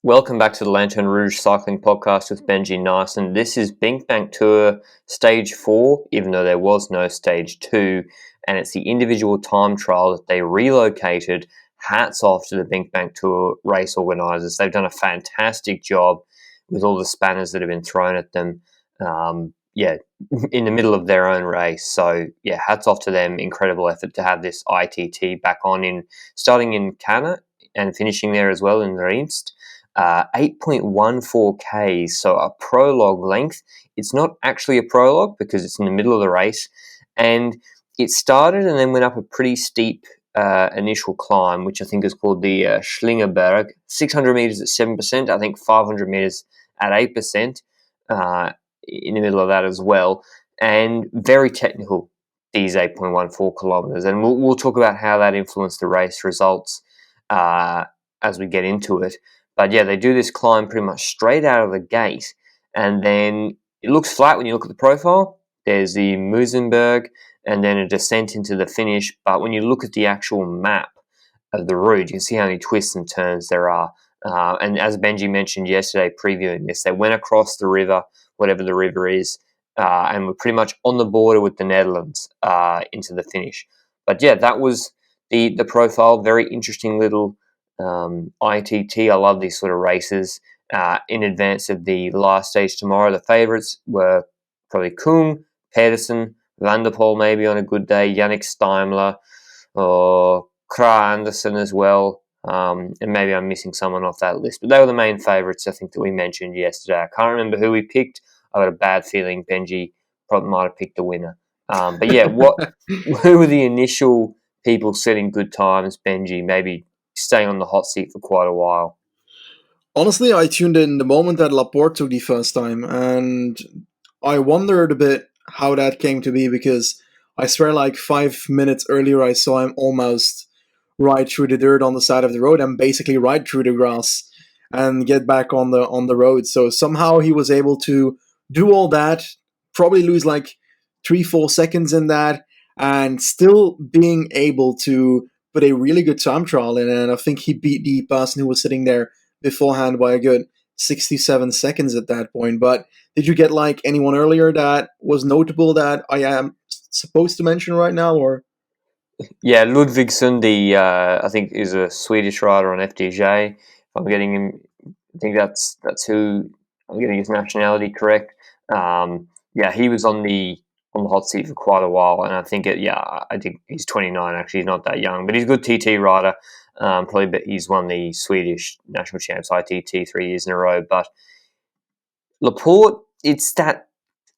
Welcome back to the Lanterne Rouge Cycling Podcast with Benji Naesen. This is BinckBank Tour Stage 4, even though there was no Stage 2, and it's the individual time trial that they relocated. Hats off to the BinckBank Tour race organisers. They've done a fantastic job with all the spanners that have been thrown at them, in the middle of their own race. So, hats off to them. Incredible effort to have this ITT back on, starting in Cannes and finishing there as well in Riemst. 8.14 Ks, so a prologue length. It's not actually a prologue because it's in the middle of the race, and it started and then went up a pretty steep initial climb, which I think is called the Schlingerberg. 600 meters at 7%, I think 500 meters at 8% in the middle of that as well, and very technical, these 8.14 kilometers. And we'll talk about how that influenced the race results as we get into it. But yeah, they do this climb pretty much straight out of the gate, and then it looks flat when you look at the profile. There's the Musenberg, and then a descent into the finish. But when you look at the actual map of the route, you can see how many twists and turns there are. And as Benji mentioned yesterday, previewing this, they went across the river, whatever the river is, and were pretty much on the border with the Netherlands into the finish. But yeah, that was the profile. Very interesting little ITT. I love these sort of races. In advance of the last stage tomorrow, the favourites were probably Kung, Pedersen, Van der Poel maybe on a good day, Yannick Steinler, or Kragh Andersen as well, and maybe I'm missing someone off that list. But they were the main favourites, I think, that we mentioned yesterday. I can't remember who we picked. I got a bad feeling Benji probably might have picked the winner. But yeah, who were the initial people setting good times, Benji? Maybe staying on the hot seat for quite a while. Honestly, I tuned in the moment that Laporte took the first time, and I wondered a bit how that came to be, because I swear like 5 minutes earlier I saw him almost ride through the dirt on the side of the road and basically ride through the grass and get back on the road. So somehow he was able to do all that, probably lose like 3-4 seconds in that, and still being able to put a really good time trial in. And I think he beat the person who was sitting there beforehand by a good 67 seconds at that point. But did you get like anyone earlier that was notable that I am supposed to mention right now, or? Yeah, Ludvigsson, I think is a Swedish rider on FDJ. If I'm getting him, I think that's who I'm getting his nationality correct. He was on the hot seat for quite a while, and I think he's 29. Actually, he's not that young, but he's a good TT rider. But he's won the Swedish national champs ITT 3 years in a row. But Laporte, it's that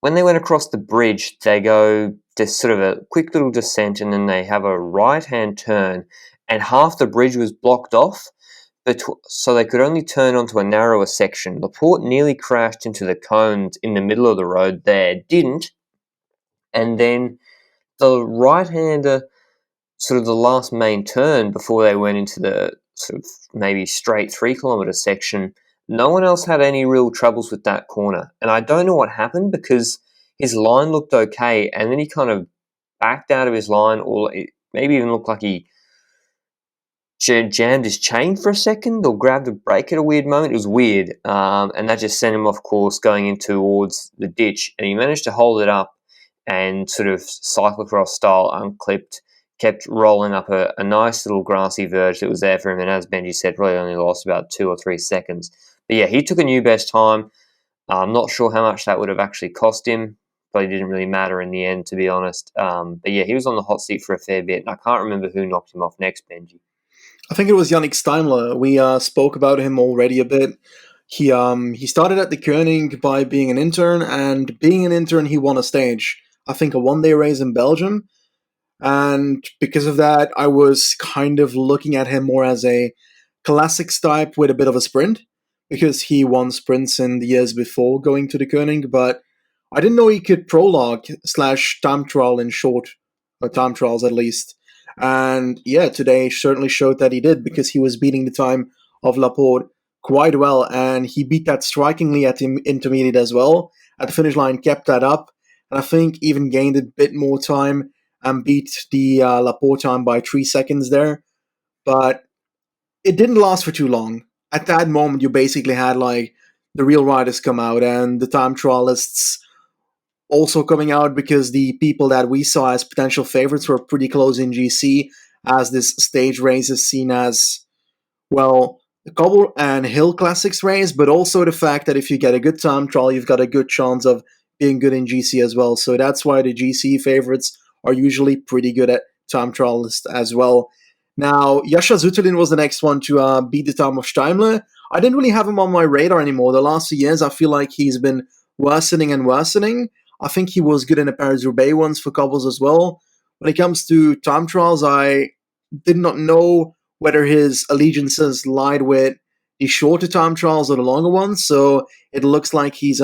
when they went across the bridge, they go this sort of a quick little descent, and then they have a right-hand turn, and half the bridge was blocked off, so they could only turn onto a narrower section. Laporte nearly crashed into the cones in the middle of the road there, didn't, and then the right-hander, sort of the last main turn before they went into the sort of maybe straight 3 kilometre section, no one else had any real troubles with that corner. And I don't know what happened, because his line looked okay, and then he kind of backed out of his line, or it maybe even looked like he jammed his chain for a second or grabbed a brake at a weird moment. It was weird, and that just sent him off course going in towards the ditch. And he managed to hold it up and sort of cyclocross style, unclipped, kept rolling up a nice little grassy verge that was there for him. And as Benji said, probably only lost about 2 or 3 seconds. But yeah, he took a new best time. I'm not sure how much that would have actually cost him. Probably didn't really matter in the end, to be honest. But yeah, he was on the hot seat for a fair bit. And I can't remember who knocked him off next, Benji. I think it was Yannick Steinler. We spoke about him already a bit. He started at the Koenig by being an intern, and being an intern, he won a stage. I think a one-day race in Belgium. And because of that, I was kind of looking at him more as a classics type with a bit of a sprint, because he won sprints in the years before going to the Koenig, but I didn't know he could prologue / time trial in short, or time trials at least. And yeah, today certainly showed that he did, because he was beating the time of Laporte quite well, and he beat that strikingly at the intermediate as well. At the finish line, kept that up, and I think even gained a bit more time and beat the Laporte time by 3 seconds there. But it didn't last for too long. at that moment, you basically had like the real riders come out and the time trialists also coming out, because the people that we saw as potential favorites were pretty close in GC, as this stage race is seen as, well, the cobble and hill classics race, but also the fact that if you get a good time trial, you've got a good chance of being good in GC as well. So that's why the GC favorites are usually pretty good at time trialists as well. Now, Yasha Zutilin was the next one to beat the time of Steinler. I didn't really have him on my radar anymore. The last few years, I feel like he's been worsening and worsening. I think he was good in the Paris-Roubaix ones for cobbles as well. When it comes to time trials, I did not know whether his allegiances lied with the shorter time trials or the longer ones. So it looks like he's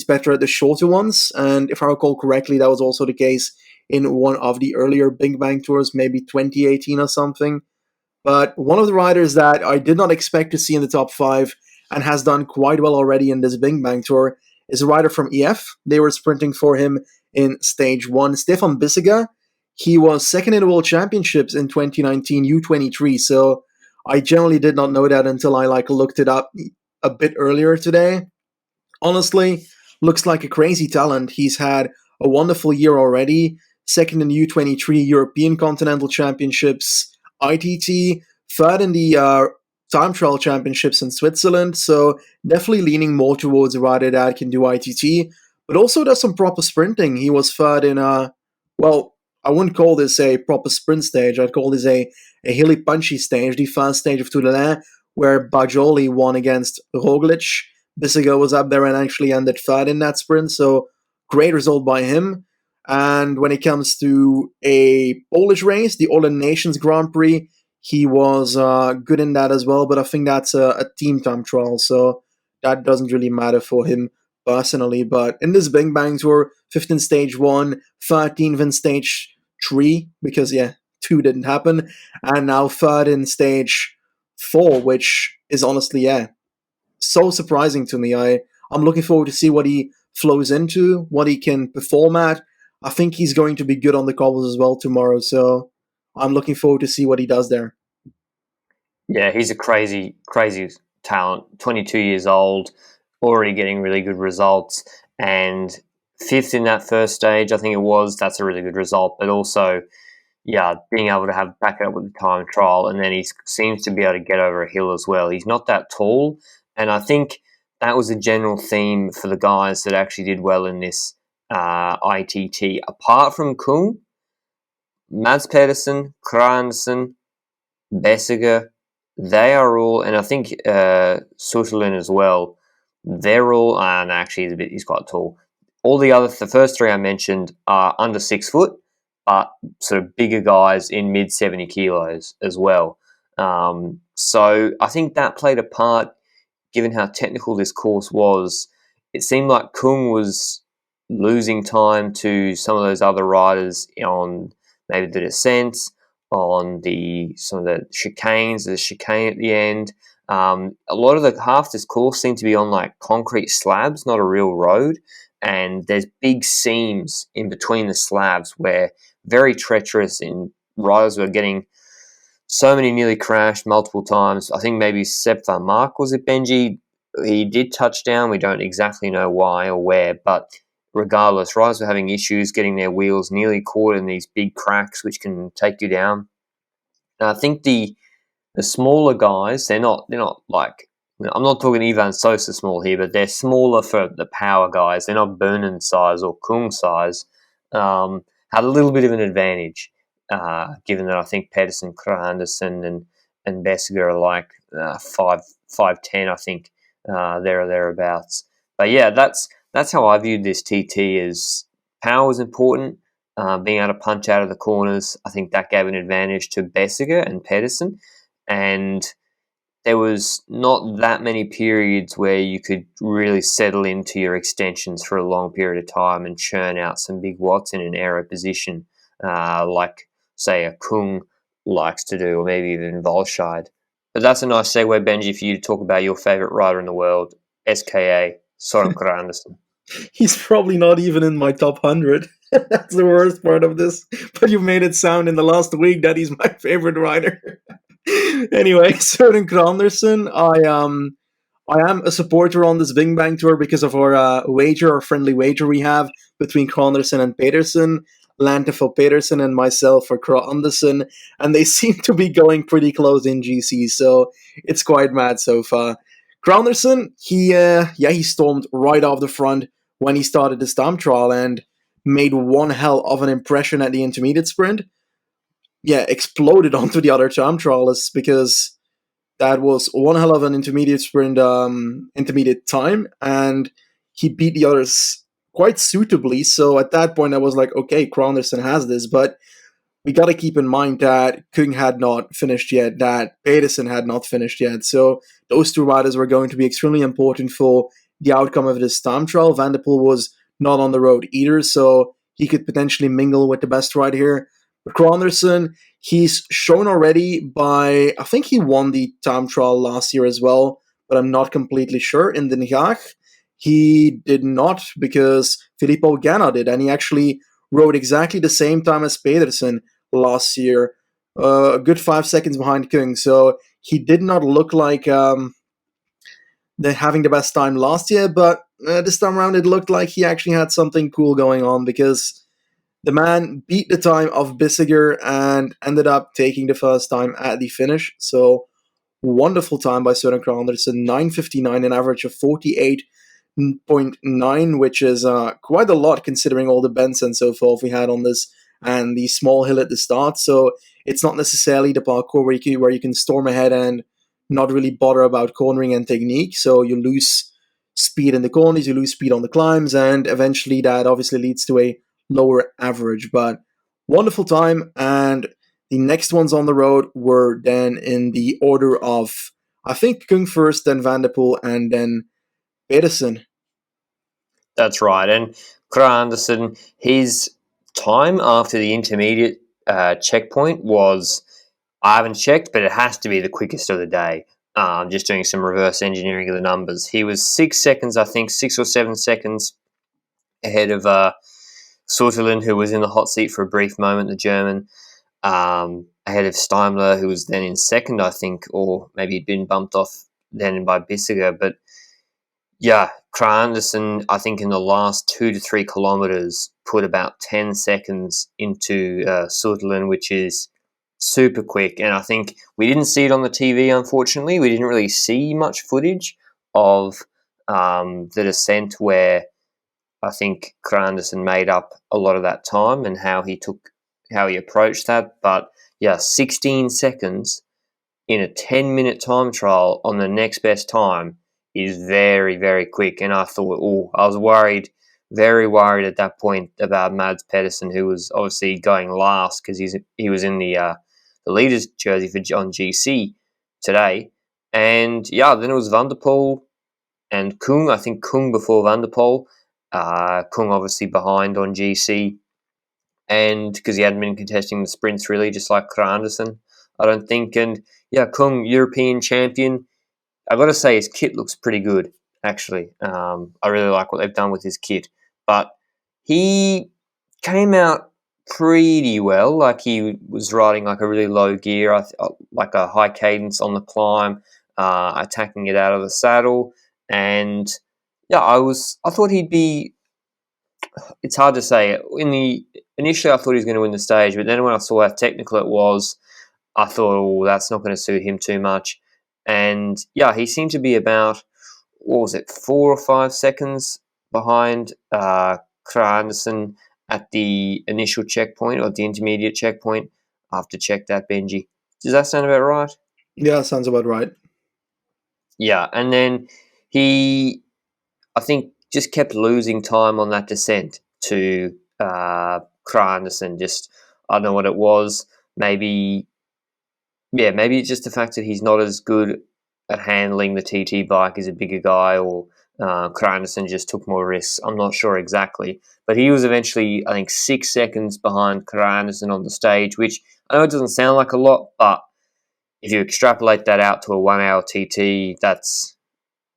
better at the shorter ones. And if I recall correctly, that was also the case in one of the earlier BinckBank tours, maybe 2018 or something. But one of the riders that I did not expect to see in the top 5 and has done quite well already in this BinckBank tour is a rider from EF. They were sprinting for him in stage 1. Stefan Bissega. He was second in the World Championships in 2019 U23, so I generally did not know that until I looked it up a bit earlier today. Honestly, looks like a crazy talent. He's had a wonderful year already. Second in the U23 European Continental Championships, ITT, third in the Time Trial Championships in Switzerland, so definitely leaning more towards a rider that can do ITT, but also does some proper sprinting. He was third in well, I wouldn't call this a proper sprint stage. I'd call this a hilly punchy stage, the first stage of Tour de l'Ain, where Bajoli won against Roglic. Bissega was up there and actually ended third in that sprint, so great result by him. And when it comes to a Polish race, the All Nations Grand Prix, he was good in that as well, but I think that's a team time trial, so that doesn't really matter for him personally. But in this BinckBank tour, 5th in stage 1, 13th in stage 3, because, 2 didn't happen, and now 3rd in stage 4, which is honestly, so surprising to me. I'm looking forward to see what he flows into, what he can perform at. I think he's going to be good on the cobbles as well tomorrow, so I'm looking forward to see what he does there. Yeah, he's a crazy, crazy talent. 22 years old, already getting really good results, and 5th in that first stage, I think it was. That's a really good result, but also, being able to back it up with the time trial, and then he seems to be able to get over a hill as well. He's not that tall, and I think that was a general theme for the guys that actually did well in this ITT. Apart from Kung, Mads Pedersen, Kragh Andersen, Bissega, they are all, and I think Zutilin as well, they're all, and actually he's quite tall. All the first 3 I mentioned are under 6 foot, but sort of bigger guys in mid 70 kilos as well. So I think that played a part, given how technical this course was. It seemed like Kung was losing time to some of those other riders on maybe the descents, on some of the chicanes, the chicane at the end. A lot of half this course seemed to be on like concrete slabs, not a real road, and there's big seams in between the slabs where very treacherous, and riders were getting so many nearly crashed multiple times. I think maybe Sepp van Mark, was it, Benji? He did touch down. We don't exactly know why or where, but regardless, riders were having issues getting their wheels nearly caught in these big cracks, which can take you down. And I think the smaller guys, they're not like, I'm not talking Ivan Sosa small here, but they're smaller for the power guys. They're not Burnham size or Kung size. Had a little bit of an advantage, given that I think Pedersen, Kragh Andersen, and Bissega are like 5'10", I think, there or thereabouts. But yeah, that's how I viewed this TT. Is power was important, being able to punch out of the corners. I think that gave an advantage to Bissega and Pedersen, and there was not that many periods where you could really settle into your extensions for a long period of time and churn out some big watts in an aero position, like, say, a Kung likes to do, or maybe even Volscheid. But that's a nice segue, Benji, for you to talk about your favourite rider in the world, SKA, Søren Kragh Andersen. He's probably not even in my top 100. That's the worst part of this. But you made it sound in the last week that he's my favorite rider. Anyway, Søren Kragh Andersen, I am a supporter on this BinckBank tour because of our friendly wager we have between Kragh Andersen and Pedersen. Lanterne for Pedersen and myself for Kragh Andersen, and they seem to be going pretty close in GC, so it's quite mad so far. Kragh Andersen, he stormed right off the front when he started his time trial and made one hell of an impression at the intermediate sprint. Yeah, exploded onto the other time trialists because that was one hell of an intermediate sprint, intermediate time, and he beat the others quite suitably. So at that point, I was like, okay, Kragh Andersen has this, but we got to keep in mind that Kung had not finished yet, that Pedersen had not finished yet. So those two riders were going to be extremely important for the outcome of this time trial. Van der Poel was not on the road either, so he could potentially mingle with the best rider here. But Kragh Andersen, he's shown already by, I think he won the time trial last year as well, but I'm not completely sure. In Den Haag, he did not because Filippo Ganna did, and he actually rode exactly the same time as Pedersen last year, a good 5 seconds behind Kung. So he did not look like having the best time last year, but this time around it looked like he actually had something cool going on because the man beat the time of Bissiger and ended up taking the first time at the finish. So wonderful time by Søren Kragh Andersen, 9:59, an average of 48.9, which is quite a lot considering all the bends and so forth we had on this and the small hill at the start. So it's not necessarily the parkour where you can storm ahead and not really bother about cornering and technique. So you lose speed in the corners, you lose speed on the climbs, and eventually that obviously leads to a lower average. But wonderful time, and the next ones on the road were then in the order of, I think, Kung first, then Van der Poel, and then Pedersen. That's right. And Kragh Andersen, his time after the intermediate checkpoint was, I haven't checked, but it has to be the quickest of the day. Just doing some reverse engineering of the numbers. He was 6 seconds, I think, 6 or 7 seconds ahead of Zutilin, who was in the hot seat for a brief moment, the German, ahead of Steinler, who was then in second, I think, or maybe he'd been bumped off then by Bissiger. But yeah, Kragh Andersen, I think in the last 2 to 3 kilometres, put about 10 seconds into Zutilin, which is super quick. And I think we didn't see it on the TV, unfortunately. We didn't really see much footage of the descent where I think Kragh Andersen made up a lot of that time and how he approached that. But yeah, 16 seconds in a 10-minute time trial on the next best time is very, very quick. And I thought, I was worried, very worried at that point about Mads Pedersen, who was obviously going last because he was in the leader's jersey on GC today. And yeah, then it was Van der Poel and Kung. I think Kung before Van der Poel. Kung obviously behind on GC, and because he hadn't been contesting the sprints really, just like Kragh Andersen, I don't think. And yeah, Kung, European champion. I've got to say his kit looks pretty good, actually. I really like what they've done with his kit. But he came out pretty well. Like he was riding like a really low gear, like a high cadence on the climb, attacking it out of the saddle. And yeah, I thought he'd be. It's hard to say. Initially, I thought he was going to win the stage, but then when I saw how technical it was, I thought, that's not going to suit him too much. And yeah, he seemed to be about, 4 or 5 seconds behind Kragh Andersen at the initial checkpoint or the intermediate checkpoint. I have to check that, Benji. Does that sound about right? Yeah, sounds about right. Yeah, and then he, I think, just kept losing time on that descent to Kragh Andersen. Just, I don't know what it was. Maybe it's just the fact that he's not as good at handling the TT bike. He's a bigger guy, or Kragh Andersen just took more risks. I'm not sure exactly. But he was eventually, I think, 6 seconds behind Kragh Andersen on the stage, which I know it doesn't sound like a lot, but if you extrapolate that out to a 1 hour TT, that's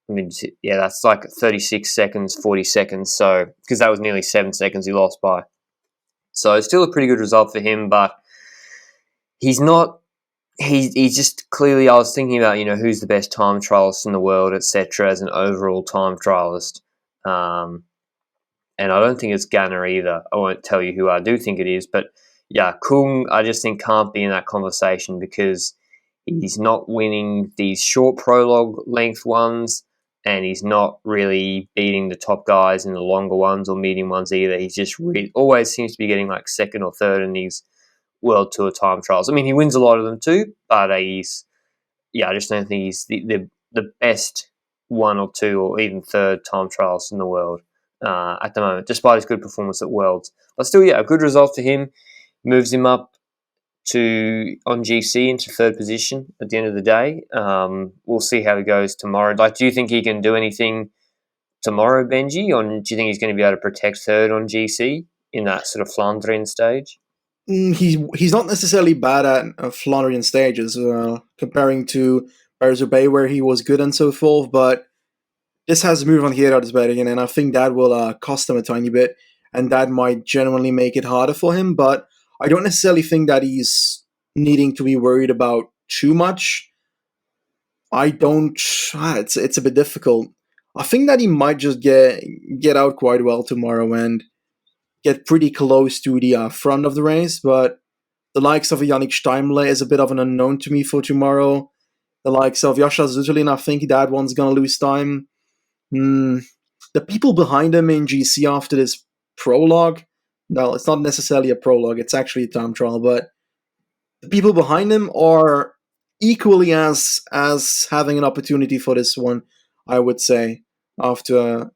like 36 seconds, 40 seconds. So, because that was nearly 7 seconds he lost by. So it's still a pretty good result for him, but he's not he's just clearly. I was thinking about who's the best time trialist in the world, etc. As an overall time trialist, and I don't think it's Ganna either. I won't tell you who I do think it is, but yeah, Kung I just think can't be in that conversation because he's not winning these short prologue length ones, and he's not really beating the top guys in the longer ones or medium ones either. He's just always seems to be getting like second or third in these World Tour time trials. I mean, he wins a lot of them too, but I just don't think he's the best one or two or even third time trials in the world at the moment, despite his good performance at Worlds. But still, a good result for him. Moves him up on GC into third position at the end of the day. We'll see how he goes tomorrow. Like, do you think he can do anything tomorrow, Benji? Or do you think he's going to be able to protect third on GC in that sort of Flandrian stage? He's not necessarily bad at Flandrian stages, comparing to Paris-Roubaix where he was good and so forth, but this has moved on here out betting, and I think that will cost him a tiny bit, and that might genuinely make it harder for him, but I don't necessarily think that he's needing to be worried about too much. I don't... it's a bit difficult. I think that he might just get out quite well tomorrow and get pretty close to the front of the race, but the likes of Yannick Steinler is a bit of an unknown to me for tomorrow. The likes of Yasha Zutilin, I think that one's going to lose time. The people behind him in GC after this prologue, well, it's not necessarily a prologue, it's actually a time trial, but the people behind him are equally as having an opportunity for this one, I would say, after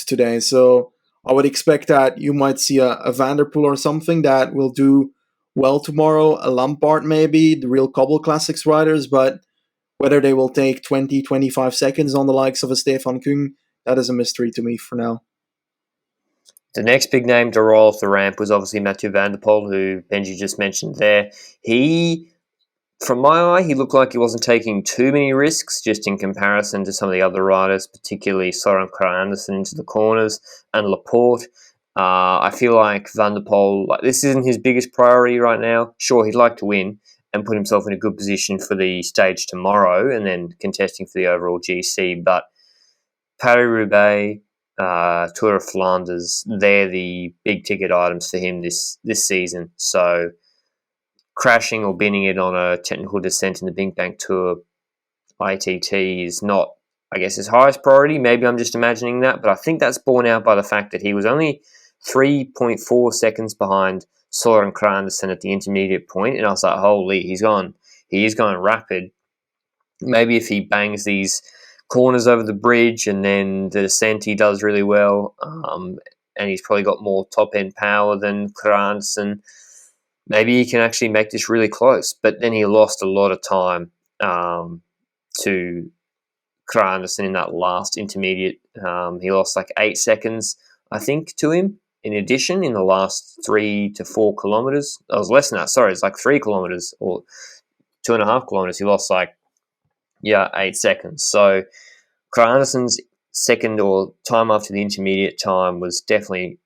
today. So I would expect that you might see a Vanderpool or something that will do well tomorrow, a Lampard maybe, the real Cobble Classics riders, but whether they will take 20-25 seconds on the likes of a Stefan Kung, that is a mystery to me for now. The next big name to roll off the ramp was obviously Mathieu van der Poel, who Benji just mentioned there. From my eye, he looked like he wasn't taking too many risks, just in comparison to some of the other riders, particularly Soren Kragh Andersen into the corners and Laporte. I feel like Van der Poel, this isn't his biggest priority right now. Sure, he'd like to win and put himself in a good position for the stage tomorrow and then contesting for the overall GC. But Paris-Roubaix, Tour of Flanders, they're the big ticket items for him this season. So crashing or binning it on a technical descent in the BinckBank Tour ITT is not, I guess, his highest priority. Maybe I'm just imagining that, but I think that's borne out by the fact that he was only 3.4 seconds behind Soren Kragh Andersen at the intermediate point, and I was like, holy, he is going rapid. Maybe if he bangs these corners over the bridge and then the descent he does really well, and he's probably got more top-end power than Kragh Andersen, maybe he can actually make this really close. But then he lost a lot of time to Kragh Andersen in that last intermediate. He lost like 8 seconds, I think, to him. In addition, in the last 3 to 4 kilometers, it was less than that. Sorry, it's like 3 kilometers or 2.5 kilometers. He lost 8 seconds. So Kragh Andersen's second or time after the intermediate time was definitely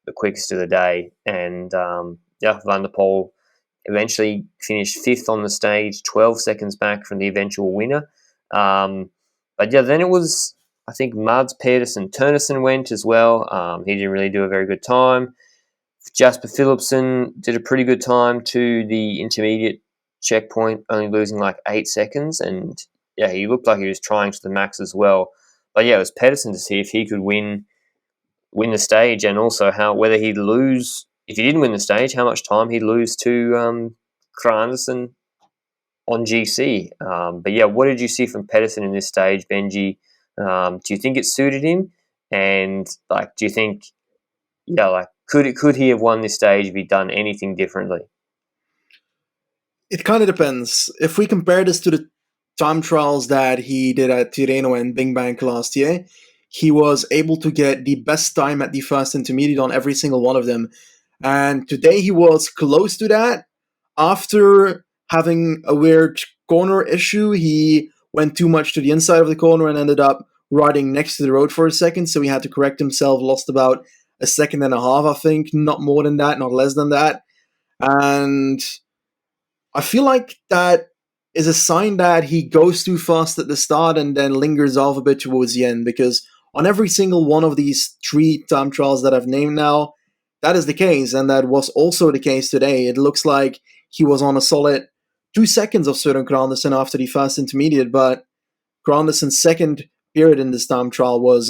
the quickest of the day, and Van der Poel eventually finished 5th on the stage, 12 seconds back from the eventual winner. But then it was, I think, Mads Pedersen. Turnison went as well. He didn't really do a very good time. Jasper Philipsen did a pretty good time to the intermediate checkpoint, only losing 8 seconds. And he looked like he was trying to the max as well. But it was Pedersen to see if he could win the stage, and also whether he'd lose, if he didn't win the stage, how much time he'd lose to Kragh Andersen on GC. But what did you see from Pedersen in this stage, Benji? Do you think it suited him? And do you think, could he have won this stage if he'd done anything differently? It kind of depends. If we compare this to the time trials that he did at Tirreno and BinckBank last year, he was able to get the best time at the first intermediate on every single one of them. And today he was close to that. After having a weird corner issue, he went too much to the inside of the corner and ended up riding next to the road for a second, so he had to correct himself, lost about 1.5 seconds, I think, not more than that, not less than that. And I feel like that is a sign that he goes too fast at the start and then lingers off a bit towards the end, because on every single one of these 3 time trials that I've named now, that is the case, and that was also the case today. It looks like he was on a solid 2 seconds of Søren Kragh Andersen after the fast intermediate, but Kragh Andersen's second period in this time trial was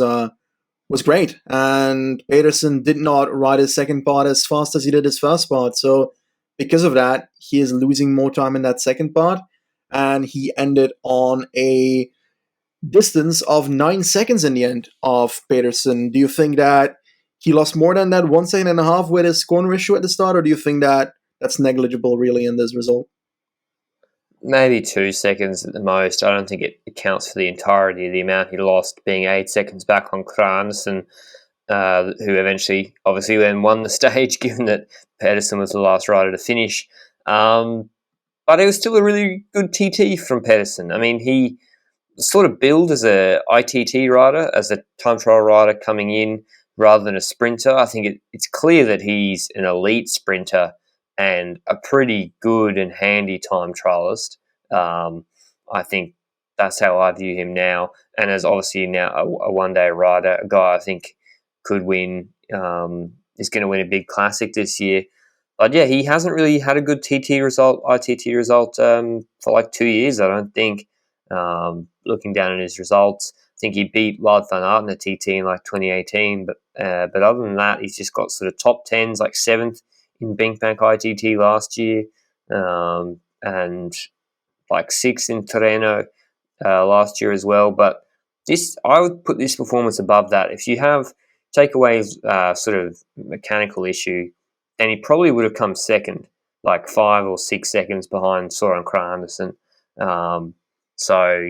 great, and Pedersen did not ride his second part as fast as he did his first part. So because of that, he is losing more time in that second part, and he ended on a distance of 9 seconds in the end of Pedersen. Do you think that he lost more than that 1.5 seconds with his corner issue at the start, or do you think that that's negligible really in this result? Maybe 2 seconds at the most. I don't think it accounts for the entirety of the amount he lost, being 8 seconds back on Kragh Andersen, who eventually, obviously, then won the stage, given that Pedersen was the last rider to finish. But it was still a really good TT from Pedersen. I mean, he sort of billed as a ITT rider, as a time trial rider coming in rather than a sprinter. I think it's clear that he's an elite sprinter and a pretty good and handy time trialist. I think that's how I view him now. And as obviously now a one-day rider, a guy I think could win, is going to win a big classic this year. But yeah, he hasn't really had a good TT result, ITT result, for like 2 years, I don't think. Looking down at his results, I think he beat Wout van Aert in a TT in like 2018. But other than that, he's just got sort of top 10s, like 7th in BinckBank ITT last year, and like 6th in Tirreno last year as well. But I would put this performance above that. If you take away sort of mechanical issue, then he probably would have come second, like 5 or 6 seconds behind Søren Kragh Andersen. So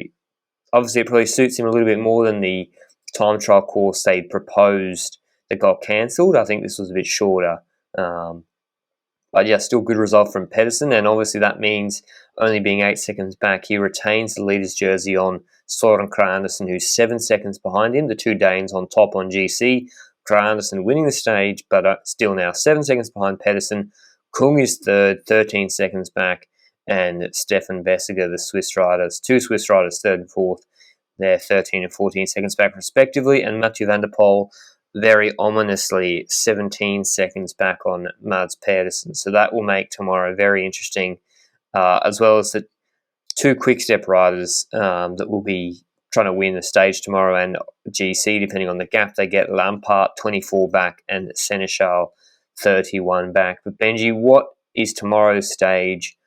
obviously it probably suits him a little bit more than the time trial course they proposed that got cancelled. I think this was a bit shorter. But yeah, still good result from Pedersen, and obviously that means only being 8 seconds back, he retains the leader's jersey on Søren Kragh Andersen, who's 7 seconds behind him. The 2 Danes on top on GC. Kragh Andersen winning the stage, but still now 7 seconds behind Pedersen. Kung is third, 13 seconds back, and Stefan Vesiger, the Swiss riders, 2 Swiss riders, third and fourth, they're 13 and 14 seconds back respectively, and Mathieu van der Poel very ominously 17 seconds back on Mads Pedersen. So that will make tomorrow very interesting, as well as the 2 quick-step riders that will be trying to win the stage tomorrow, and GC, depending on the gap they get, Lampard 24 back and Seneschal 31 back. But Benji, what is tomorrow's stage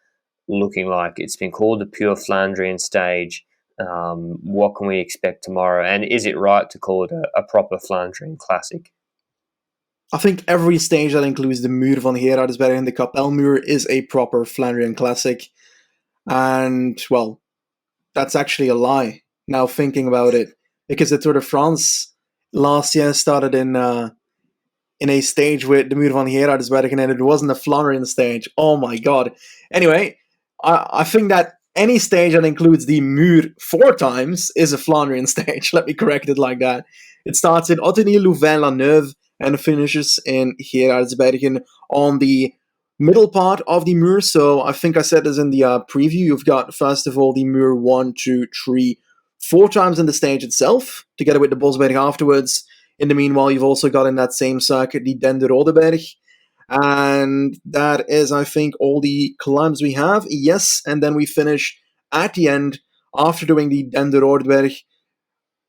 looking like? It's been called the Pure Flandrian stage. What can we expect tomorrow? And is it right to call it a proper Flandrian classic? I think every stage that includes the Muur van Gerardsberg and the Kapelmuur is a proper Flandrian classic. And, well, that's actually a lie, now thinking about it. Because the Tour de France last year started in a stage with the Muur van Gerardsberg, and it wasn't a Flandrian stage. Oh my god. Anyway, I think that any stage that includes the Muur 4 times is a Flandrian stage. Let me correct it like that. It starts in Ottigny, Louvain, La Neuve, and finishes in Gerardsbergen on the middle part of the Muur. So I think I said this in the preview. You've got, first of all, the Muur 1, 2, 3, 4 times in the stage itself, together with the Bosberg afterwards. In the meanwhile, you've also got in that same circuit the Den de Rodeberg. And that is, I think, all the climbs we have. Yes, and then we finish at the end, after doing the Den de Rodeberg.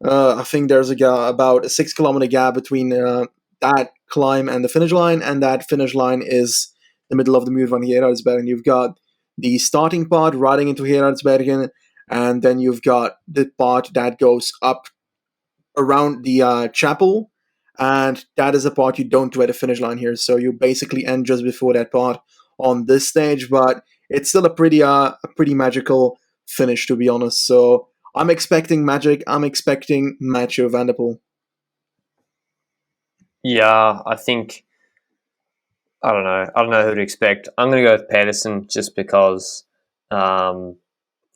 I think there's about a 6 kilometer gap between that climb and the finish line, and that finish line is the middle of the Muur van Gerardsbergen. You've got the starting part riding into Gerardsbergen, and then you've got the part that goes up around the chapel, and that is a part you don't do at the finish line here. So you basically end just before that part on this stage, but it's still a pretty magical finish, to be honest. So I'm expecting magic. I'm expecting Mathieu van der Poel. Yeah, I think I don't know. I don't know who to expect. I'm going to go with Pedersen just because.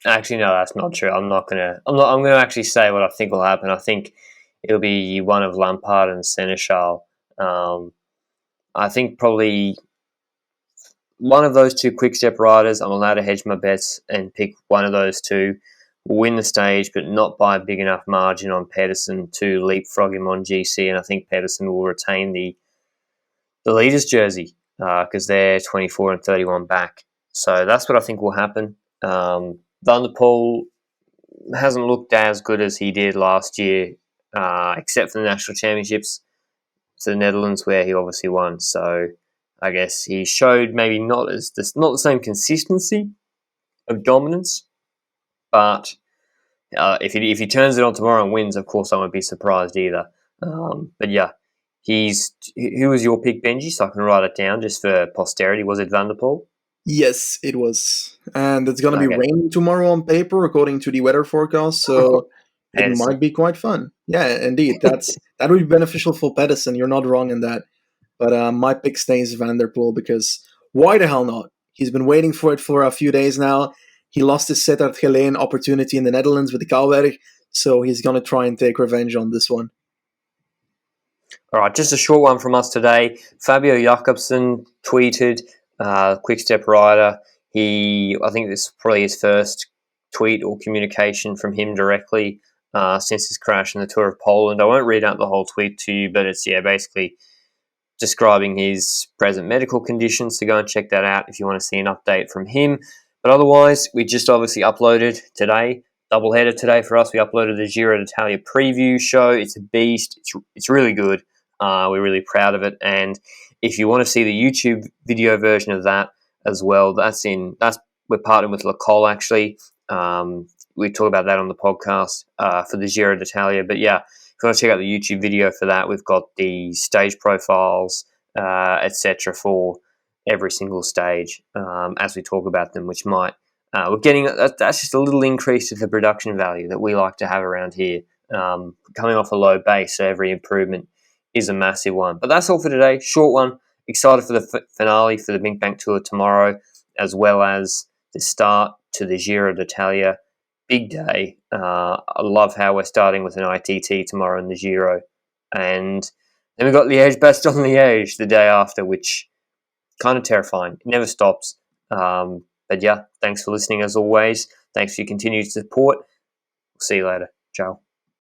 Actually, no, that's not true. I'm going to actually say what I think will happen. I think it'll be one of Lampard and Seneschal. I think probably one of those two quick-step riders, I'm allowed to hedge my bets and pick one of those two will win the stage, but not by a big enough margin on Pedersen to leapfrog him on GC, and I think Pedersen will retain the leaders jersey because they're 24 and 31 back. So that's what I think will happen. Van der Poel hasn't looked as good as he did last year, except for the national championships to the Netherlands, where he obviously won. So I guess he showed maybe not the same consistency of dominance, but if he turns it on tomorrow and wins, of course I won't be surprised either. But yeah, who was your pick, Benji? So I can write it down just for posterity. Was it Van der Poel? Yes, it was. And it's going to be Okay. raining tomorrow on paper, according to the weather forecast, so it Pedersen. might be quite fun. Yeah, indeed. That would be beneficial for Pedersen. You're not wrong in that. But my pick stays Van der Poel because why the hell not? He's been waiting for it for a few days now. He lost his Sittard Geleen opportunity in the Netherlands with the Kouwberg, so he's going to try and take revenge on this one. All right, just a short one from us today. Fabio Jakobsen tweeted, quick step rider. I think this is probably his first tweet or communication from him directly since his crash in the Tour of Poland. I won't read out the whole tweet to you, but it's basically describing his present medical conditions. So go and check that out if you want to see an update from him. But otherwise, we just obviously uploaded today. Doubleheader today for us. We uploaded the Giro d'Italia preview show. It's a beast. It's really good. We're really proud of it. And if you want to see the YouTube video version of that as well, we're partnering with Le Col actually. We talk about that on the podcast for the Giro d'Italia. But yeah, if you want to check out the YouTube video for that, we've got the stage profiles, etc. for every single stage as we talk about them, which might we're getting that's just a little increase to the production value that we like to have around here, coming off a low base. So every improvement is a massive one. But that's all for today. Short one. Excited for the finale for the BinckBank Tour tomorrow, as well as the start to the Giro d'Italia. Big day. I love how we're starting with an ITT tomorrow in the Giro. And then we've got Liège-Bastogne-Liège the day after, which kind of terrifying. It never stops. But yeah, thanks for listening as always. Thanks for your continued support. We'll see you later. Ciao.